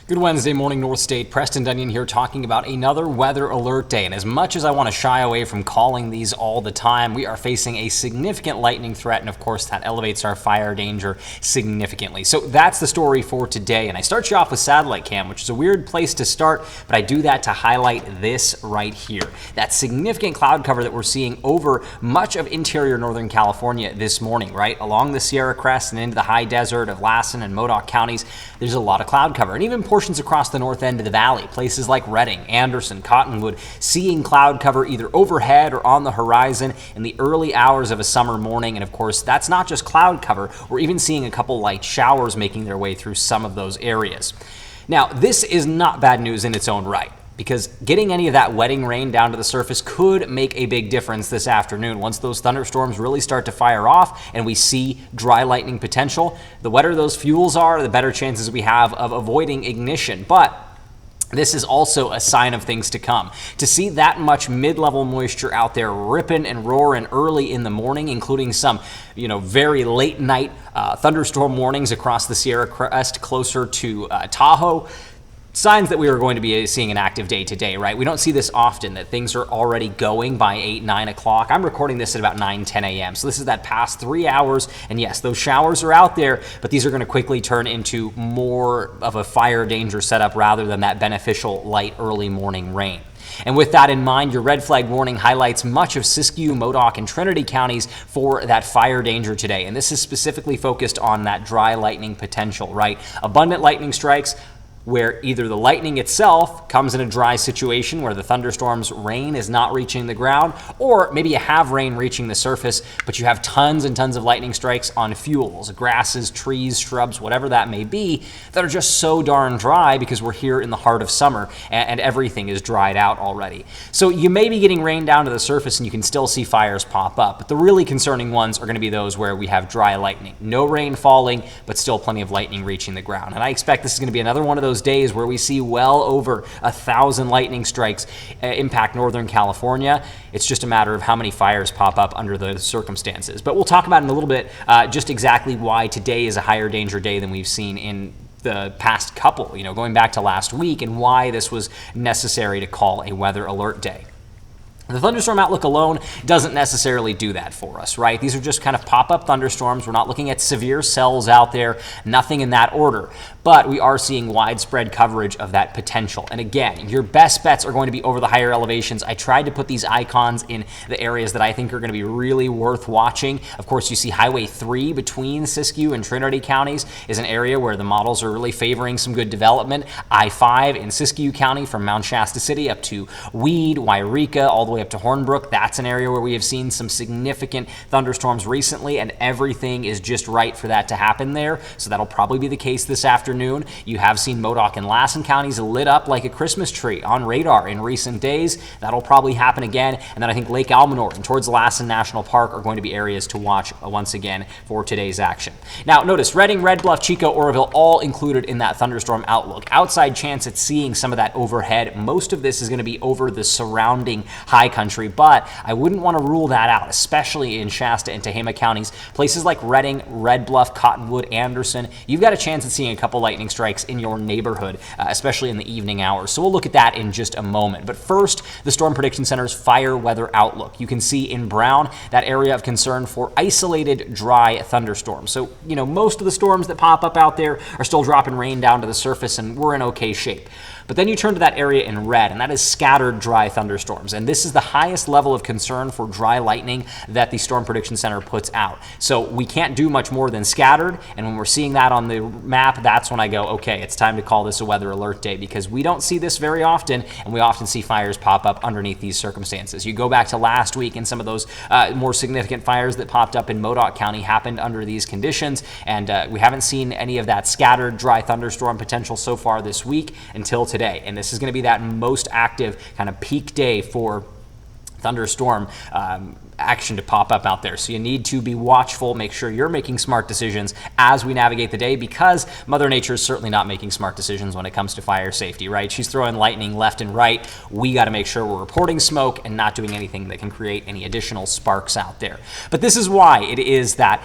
Good Wednesday morning, Northstate. Preston, Donion here talking about another weather alert day. And as much as I want to shy away from calling these all the time, we are facing a significant lightning threat. And of course, that elevates our fire danger significantly. So that's the story for today. And I start you off with satellite cam, which is a weird place to start, but I do that to highlight this right here. That significant cloud cover that we're seeing over much of interior Northern California this morning, right? Along the Sierra Crest and into the high desert of Lassen and Modoc counties, there's a lot of cloud cover. And even portions across the north end of the valley, places like Redding, Anderson, Cottonwood, seeing cloud cover either overhead or on the horizon in the early hours of a summer morning. And of course, that's not just cloud cover. We're even seeing a couple light showers making their way through some of those areas. Now, this is not bad news in its own right, because getting any of that wetting rain down to the surface could make a big difference this afternoon. Once those thunderstorms really start to fire off and we see dry lightning potential, the wetter those fuels are, the better chances we have of avoiding ignition. But this is also a sign of things to come. To see that much mid-level moisture out there ripping and roaring early in the morning, including some, very late night thunderstorm warnings across the Sierra Crest closer to Tahoe, signs that we are going to be seeing an active day today, right? We don't see this often, that things are already going by 8, 9 o'clock. I'm recording this at about 9, 10 a.m. So this is that past 3 hours. And yes, those showers are out there, but these are going to quickly turn into more of a fire danger setup rather than that beneficial light early morning rain. And with that in mind, your red flag warning highlights much of Siskiyou, Modoc, and Trinity counties for that fire danger today. And this is specifically focused on that dry lightning potential, right? Abundant lightning strikes, where either the lightning itself comes in a dry situation where the thunderstorm's rain is not reaching the ground, or maybe you have rain reaching the surface, but you have tons and tons of lightning strikes on fuels, grasses, trees, shrubs, whatever that may be, that are just so darn dry because we're here in the heart of summer and everything is dried out already. So you may be getting rain down to the surface and you can still see fires pop up, but the really concerning ones are going to be those where we have dry lightning. No rain falling, but still plenty of lightning reaching the ground. And I expect this is going to be another one of those days where we see well over 1,000 lightning strikes impact Northern California. It's just a matter of how many fires pop up under those circumstances. But we'll talk about in a little bit just exactly why today is a higher danger day than we've seen in the past couple, going back to last week, and why this was necessary to call a weather alert day. The thunderstorm outlook alone doesn't necessarily do that for us, right? These are just kind of pop-up thunderstorms. We're not looking at severe cells out there, nothing in that order. But we are seeing widespread coverage of that potential. And again, your best bets are going to be over the higher elevations. I tried to put these icons in the areas that I think are going to be really worth watching. Of course, you see Highway 3 between Siskiyou and Trinity counties is an area where the models are really favoring some good development. I-5 in Siskiyou County from Mount Shasta City up to Weed, Wairika, all the way up to Hornbrook. That's an area where we have seen some significant thunderstorms recently, and everything is just right for that to happen there. So that'll probably be the case this afternoon. You have seen Modoc and Lassen counties lit up like a Christmas tree on radar in recent days. That'll probably happen again. And then I think Lake Almanor and towards Lassen National Park are going to be areas to watch once again for today's action. Now, notice Redding, Red Bluff, Chico, Oroville, all included in that thunderstorm outlook. Outside chance at seeing some of that overhead. Most of this is going to be over the surrounding high country, but I wouldn't want to rule that out, especially in Shasta and Tehama counties. Places like Redding, Red Bluff, Cottonwood, Anderson, you've got a chance at seeing a couple lightning strikes in your neighborhood, especially in the evening hours. So we'll look at that in just a moment. But first, the Storm Prediction Center's fire weather outlook. You can see in brown that area of concern for isolated dry thunderstorms. So, most of the storms that pop up out there are still dropping rain down to the surface, and we're in okay shape. But then you turn to that area in red, and that is scattered dry thunderstorms. And this is the highest level of concern for dry lightning that the Storm Prediction Center puts out. So we can't do much more than scattered. And when we're seeing that on the map, that's when I go, okay, it's time to call this a weather alert day, because we don't see this very often, and we often see fires pop up underneath these circumstances. You go back to last week, and some of those more significant fires that popped up in Modoc County happened under these conditions. And we haven't seen any of that scattered dry thunderstorm potential so far this week until today. And this is going to be that most active kind of peak day for thunderstorm action to pop up out there. So you need to be watchful, make sure you're making smart decisions as we navigate the day, because Mother Nature is certainly not making smart decisions when it comes to fire safety, right? She's throwing lightning left and right. We got to make sure we're reporting smoke and not doing anything that can create any additional sparks out there. But this is why it is that,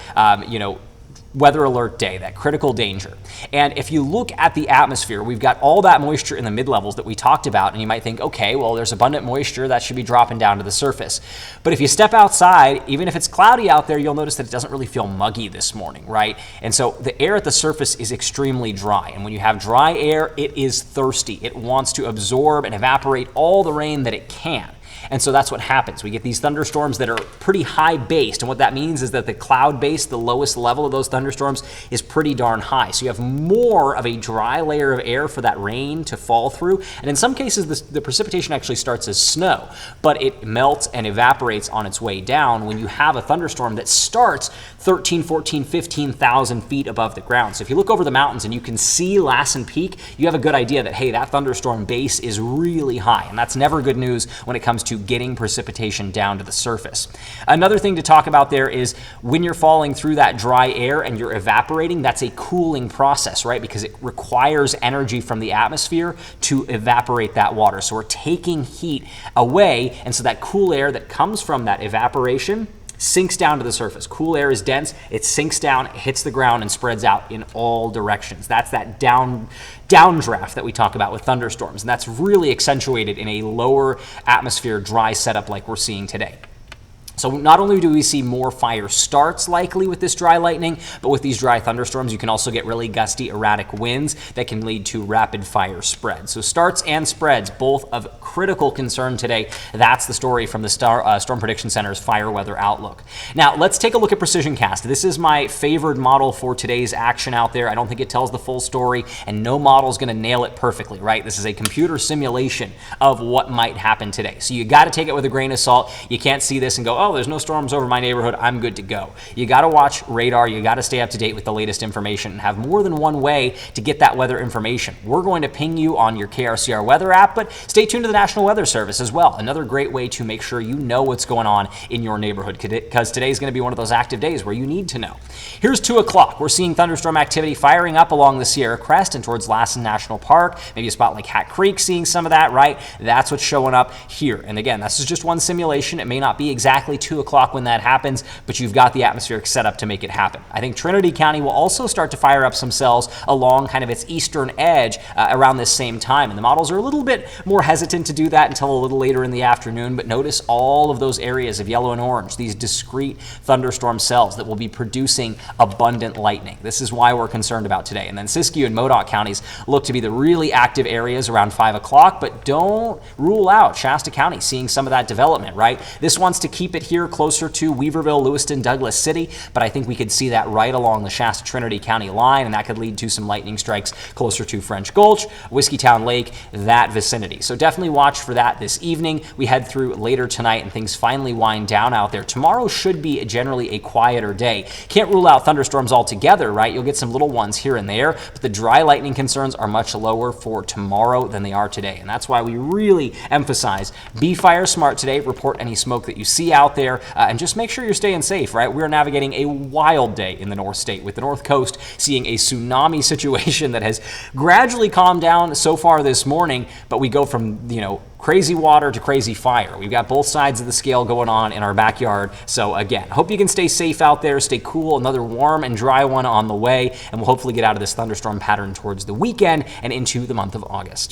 weather alert day, that critical danger. And if you look at the atmosphere, we've got all that moisture in the mid-levels that we talked about, and you might think, okay, well, there's abundant moisture that should be dropping down to the surface. But if you step outside, even if it's cloudy out there, you'll notice that it doesn't really feel muggy this morning, right? And so the air at the surface is extremely dry. And when you have dry air, it is thirsty. It wants to absorb and evaporate all the rain that it can. And so that's what happens. We get these thunderstorms that are pretty high based. And what that means is that the cloud base, the lowest level of those thunderstorms, is pretty darn high. So you have more of a dry layer of air for that rain to fall through. And in some cases, the precipitation actually starts as snow, but it melts and evaporates on its way down when you have a thunderstorm that starts 13, 14, 15,000 feet above the ground. So if you look over the mountains and you can see Lassen Peak, you have a good idea that, hey, that thunderstorm base is really high. And that's never good news when it comes to getting precipitation down to the surface. Another thing to talk about there is when you're falling through that dry air and you're evaporating, that's a cooling process, right? Because it requires energy from the atmosphere to evaporate that water. So we're taking heat away, and so that cool air that comes from that evaporation sinks down to the surface. Cool air is dense, it sinks down, it hits the ground and spreads out in all directions. That's that downdraft that we talk about with thunderstorms, and that's really accentuated in a lower atmosphere dry setup like we're seeing today. So not only do we see more fire starts likely with this dry lightning, but with these dry thunderstorms, you can also get really gusty, erratic winds that can lead to rapid fire spread. So starts and spreads, both of critical concern today. That's the story from the Storm Prediction Center's fire weather outlook. Now, let's take a look at Precision Cast. This is my favored model for today's action out there. I don't think it tells the full story, and no model is going to nail it perfectly, right? This is a computer simulation of what might happen today. So you got to take it with a grain of salt. You can't see this and go, oh, there's no storms over my neighborhood, I'm good to go. You got to watch radar, you got to stay up to date with the latest information and have more than one way to get that weather information. We're going to ping you on your KRCR weather app, but stay tuned to the National Weather Service as well. Another great way to make sure you know what's going on in your neighborhood, because today is going to be one of those active days where you need to know. Here's 2 o'clock. We're seeing thunderstorm activity firing up along the Sierra Crest and towards Lassen National Park. Maybe a spot like Hat Creek seeing some of that, right? That's what's showing up here. And again, this is just one simulation. It may not be exactly 2 o'clock when that happens, but you've got the atmospheric setup to make it happen. I think Trinity County will also start to fire up some cells along kind of its eastern edge around this same time. And the models are a little bit more hesitant to do that until a little later in the afternoon, but notice all of those areas of yellow and orange, these discrete thunderstorm cells that will be producing abundant lightning. This is why we're concerned about today. And then Siskiyou and Modoc counties look to be the really active areas around 5 o'clock, but don't rule out Shasta County seeing some of that development, right? This wants to keep it here closer to Weaverville, Lewiston, Douglas City, but I think we could see that right along the Shasta-Trinity County line, and that could lead to some lightning strikes closer to French Gulch, Whiskeytown Lake, that vicinity. So definitely watch for that this evening. We head through later tonight and things finally wind down out there. Tomorrow should be generally a quieter day. Can't rule out thunderstorms altogether, right? You'll get some little ones here and there, but the dry lightning concerns are much lower for tomorrow than they are today, and that's why we really emphasize be fire smart today, report any smoke that you see out there, and just make sure you're staying safe, right? We're navigating a wild day in the Northstate with the North Coast seeing a tsunami situation that has gradually calmed down so far this morning, but we go from, crazy water to crazy fire. We've got both sides of the scale going on in our backyard. So again, hope you can stay safe out there, stay cool. Another warm and dry one on the way, and we'll hopefully get out of this thunderstorm pattern towards the weekend and into the month of August.